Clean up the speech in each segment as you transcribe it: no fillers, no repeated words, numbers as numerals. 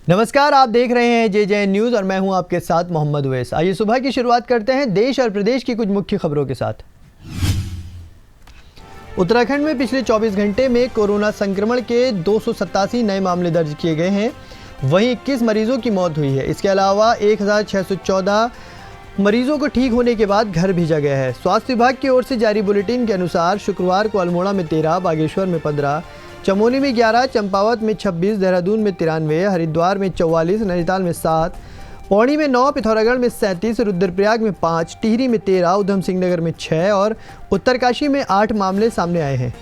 नमस्कार, आप देख रहे हैं जे न्यूज़ और मैं हूं आपके साथ मोहम्मद उवैस। आइए सुबह की शुरुआत करते हैं देश और प्रदेश की कुछ मुख्य खबरों के साथ। उत्तराखंड में पिछले 24 घंटे में कोरोना संक्रमण के 287 नए मामले दर्ज किए गए हैं। वहीं 21 मरीजों की मौत हुई है। इसके अलावा 1614 मरीजों को ठीक होने के बाद घर भेजा गया है। स्वास्थ्य विभाग की ओर से जारी बुलेटिन के अनुसार शुक्रवार को अल्मोड़ा में 13, बागेश्वर में 15, चमोली में 11, चंपावत में 26, देहरादून में 93, हरिद्वार में 44, नैनीताल में 7, पौड़ी में 9, पिथौरागढ़ में 37, रुद्रप्रयाग में 5, टिहरी में 13, उधम सिंह नगर में 6 और उत्तरकाशी में 8 मामले सामने आए हैं।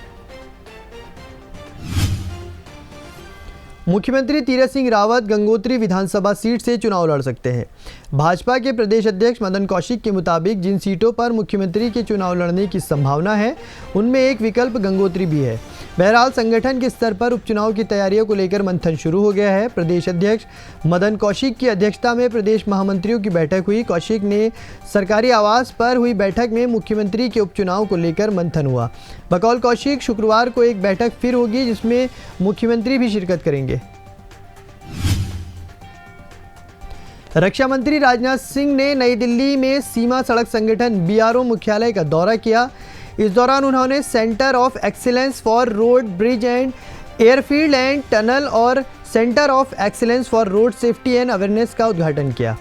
मुख्यमंत्री तीरथ सिंह रावत गंगोत्री विधानसभा सीट से चुनाव लड़ सकते हैं। भाजपा के प्रदेश अध्यक्ष मदन कौशिक के मुताबिक जिन सीटों पर मुख्यमंत्री के चुनाव लड़ने की संभावना है उनमें एक विकल्प गंगोत्री भी है। बहरहाल संगठन के स्तर पर उपचुनाव की तैयारियों को लेकर मंथन शुरू हो गया है। प्रदेश अध्यक्ष मदन कौशिक की अध्यक्षता में प्रदेश महामंत्रियों की बैठक हुई। कौशिक ने सरकारी आवास पर हुई बैठक में मुख्यमंत्री के उपचुनाव को लेकर मंथन हुआ। बकौल कौशिक शुक्रवार को एक बैठक फिर होगी जिसमें मुख्यमंत्री भी शिरकत करेंगे। रक्षा मंत्री राजनाथ सिंह ने नई दिल्ली में सीमा सड़क संगठन BRO मुख्यालय का दौरा किया। इस दौरान उन्होंने centre of excellence for road, bridge and airfield and tunnel और centre of excellence for road safety and awareness का उद्घाटन किया।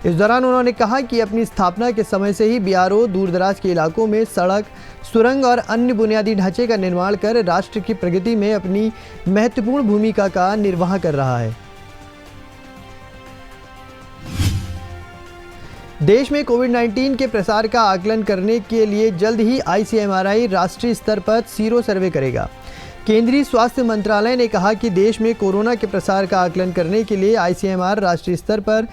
इस दौरान उन्होंने कहा कि अपनी स्थापना के समय से ही BRO दूरदराज के इलाकों में सड़क, सुरंग और अन्य बुनियादी ढांचे का निर्माण कर राष्ट्र की प्रगति में अपनी महत्वपूर्ण भूमिका का निर्वाह कर रहा है। देश में कोविड-19 के प्रसार का आकलन करने के लिए जल्द ही ICMR राष्ट्रीय स्तर पर सीरो सर्वे करेगा। केंद्रीय स्वास्थ्य मंत्रालय ने कहा कि देश में कोरोना के प्रसार का आकलन करने के लिए ICMR राष्ट्रीय स्तर पर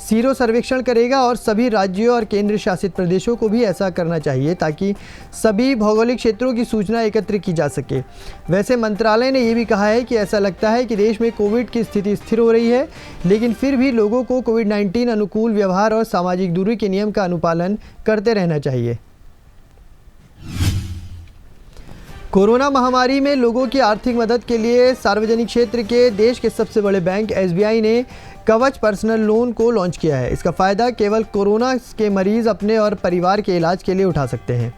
सीरो सर्वेक्षण करेगा और सभी राज्यों और केंद्र शासित प्रदेशों को भी ऐसा करना चाहिए ताकि सभी भौगोलिक क्षेत्रों की सूचना एकत्र की जा सके। वैसे मंत्रालय ने यह भी कहा है कि ऐसा लगता है कि देश में कोविड की स्थिति स्थिर हो रही है, लेकिन फिर भी लोगों को कोविड-19 अनुकूल व्यवहार और सामाजिक दूरी के नियम का अनुपालन करते रहना चाहिए। कोरोना महामारी में लोगों की आर्थिक मदद के लिए सार्वजनिक क्षेत्र के देश के सबसे बड़े बैंक SBI ने कवच पर्सनल लोन को लॉन्च किया है। इसका फ़ायदा केवल कोरोना के मरीज़ अपने और परिवार के इलाज के लिए उठा सकते हैं।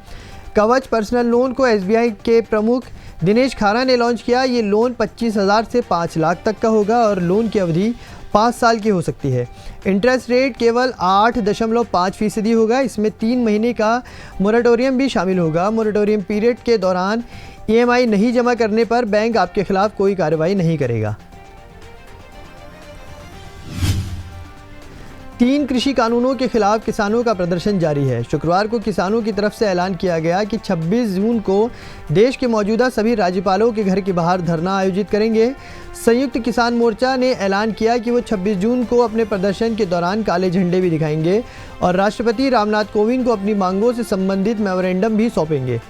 कवच पर्सनल लोन को SBI के प्रमुख दिनेश खारा ने लॉन्च किया। ये लोन 25,000 से 5 लाख तक का होगा और लोन की अवधि 5 साल की हो सकती है। इंटरेस्ट रेट केवल 8.5% होगा। इसमें 3 महीने का मोरेटोरियम भी शामिल होगा। मोरेटोरियम पीरियड के दौरान EMI नहीं जमा करने पर बैंक आपके खिलाफ कोई कार्रवाई नहीं करेगा। 3 कृषि कानूनों के खिलाफ किसानों का प्रदर्शन जारी है। शुक्रवार को किसानों की तरफ से ऐलान किया गया कि 26 जून को देश के मौजूदा सभी राज्यपालों के घर के बाहर धरना आयोजित करेंगे। संयुक्त किसान मोर्चा ने ऐलान किया कि वो 26 जून को अपने प्रदर्शन के दौरान काले झंडे भी दिखाएंगे और राष्ट्रपति रामनाथ कोविंद को अपनी मांगों से संबंधित मेमोरेंडम भी सौंपेंगे।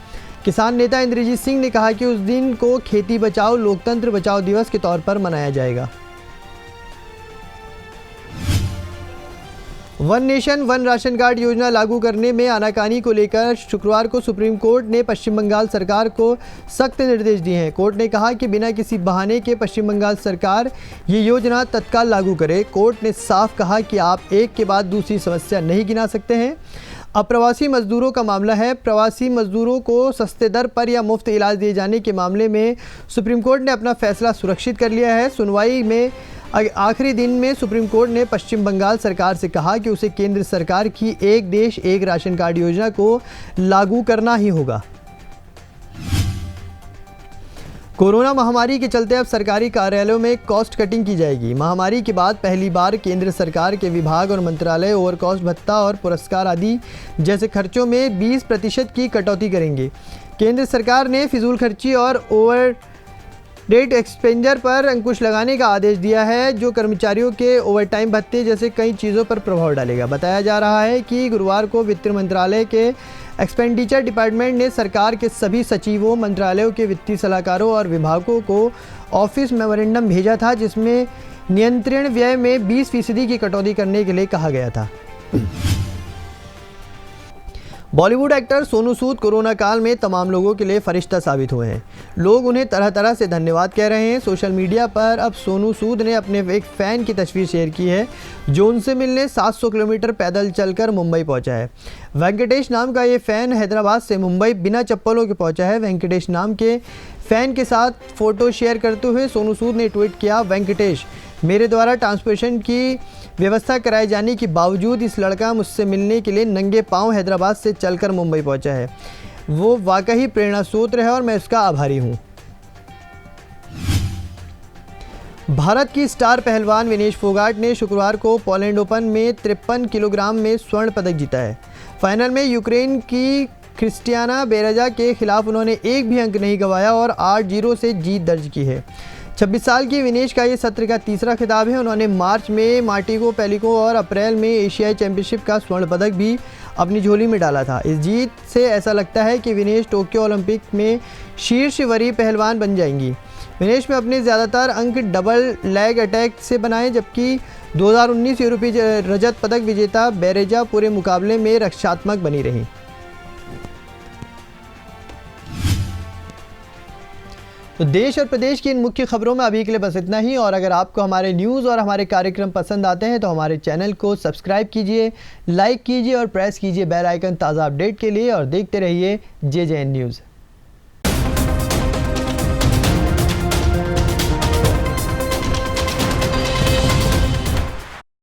किसान नेता इंद्रजीत सिंह ने कहा कि उस दिन को खेती बचाओ लोकतंत्र बचाओ दिवस के तौर पर मनाया जाएगा। One nation one ration card योजना लागू करने में आनाकानी को लेकर शुक्रवार को सुप्रीम कोर्ट ने पश्चिम बंगाल सरकार को सख्त निर्देश दिए हैं। कोर्ट ने कहा कि बिना किसी बहाने के पश्चिम बंगाल सरकार ये योजना तत्काल लागू करे। कोर्ट ने साफ कहा कि आप एक के बाद दूसरी समस्या नहीं गिना सकते हैं। अब प्रवासी मजदूरों का मामला है। प्रवासी मजदूरों को सस्ते दर पर या मुफ्त इलाज दिए जाने के मामले में सुप्रीम कोर्ट ने अपना फैसला सुरक्षित कर लिया है। सुनवाई में आखिरी दिन में सुप्रीम कोर्ट ने पश्चिम बंगाल सरकार से कहा कि उसे केंद्र सरकार की एक देश एक राशन कार्ड योजना को लागू करना ही होगा। कोरोना महामारी के चलते अब सरकारी कार्यालयों में कॉस्ट कटिंग की जाएगी। महामारी के बाद पहली बार केंद्र सरकार के विभाग और मंत्रालय ओवर कॉस्ट भत्ता और पुरस्कार आदि जैसे खर्चों में 20% की कटौती करेंगे। केंद्र सरकार ने फिजूल खर्ची और ओवर डेट एक्सपेंजर पर अंकुश लगाने का आदेश दिया है, जो कर्मचारियों के ओवरटाइम भत्ते जैसे कई चीज़ों पर प्रभाव डालेगा। बताया जा रहा है कि गुरुवार को वित्त मंत्रालय के एक्सपेंडिचर डिपार्टमेंट ने सरकार के सभी सचिवों, मंत्रालयों के वित्तीय सलाहकारों और विभागों को ऑफिस मेमोरेंडम भेजा था, जिसमें नियंत्रण व्यय में 20% की कटौती करने के लिए कहा गया था। बॉलीवुड एक्टर सोनू सूद कोरोना काल में तमाम लोगों के लिए फरिश्ता साबित हुए हैं। लोग उन्हें तरह तरह से धन्यवाद कह रहे हैं। सोशल मीडिया पर अब सोनू सूद ने अपने एक फ़ैन की तस्वीर शेयर की है जो उनसे मिलने 700 किलोमीटर पैदल चलकर मुंबई पहुंचा है। वेंकटेश नाम का ये फ़ैन हैदराबाद से मुंबई बिना चप्पलों के पहुंचा है। वेंकटेश नाम के फ़ैन के साथ फ़ोटो शेयर करते हुए सोनू सूद ने ट्वीट किया, वेंकटेश, मेरे द्वारा ट्रांसपोर्टेशन की व्यवस्था कराए जाने के बावजूद इस लड़का मुझसे मिलने के लिए नंगे पांव हैदराबाद से चलकर मुंबई पहुंचा है। वो वाकई प्रेरणा स्रोत है और मैं उसका आभारी हूं। भारत की स्टार पहलवान विनेश फोगाट ने शुक्रवार को पोलैंड ओपन में 53 किलोग्राम में स्वर्ण पदक जीता है। फाइनल में यूक्रेन की क्रिस्टियाना बेरेजा के खिलाफ उन्होंने एक भी अंक नहीं गंवाया और 8-0 से जीत दर्ज की है। 26 साल की विनेश का ये सत्र का तीसरा खिताब है। उन्होंने मार्च में मार्टिगो पेलिको और अप्रैल में एशियाई चैंपियनशिप का स्वर्ण पदक भी अपनी झोली में डाला था। इस जीत से ऐसा लगता है कि विनेश टोक्यो ओलंपिक में शीर्ष वरीय पहलवान बन जाएंगी। विनेश में अपने ज़्यादातर अंक डबल लेग अटैक से बनाए, जबकि 2019 यूरोपीय रजत पदक विजेता बेरेजा पूरे मुकाबले में रक्षात्मक बनी रही। तो देश और प्रदेश की इन मुख्य खबरों में अभी के लिए बस इतना ही। और अगर आपको हमारे न्यूज़ और हमारे कार्यक्रम पसंद आते हैं तो हमारे चैनल को सब्सक्राइब कीजिए, लाइक कीजिए और प्रेस कीजिए बेल आइकन ताज़ा अपडेट के लिए और देखते रहिए JJN न्यूज़।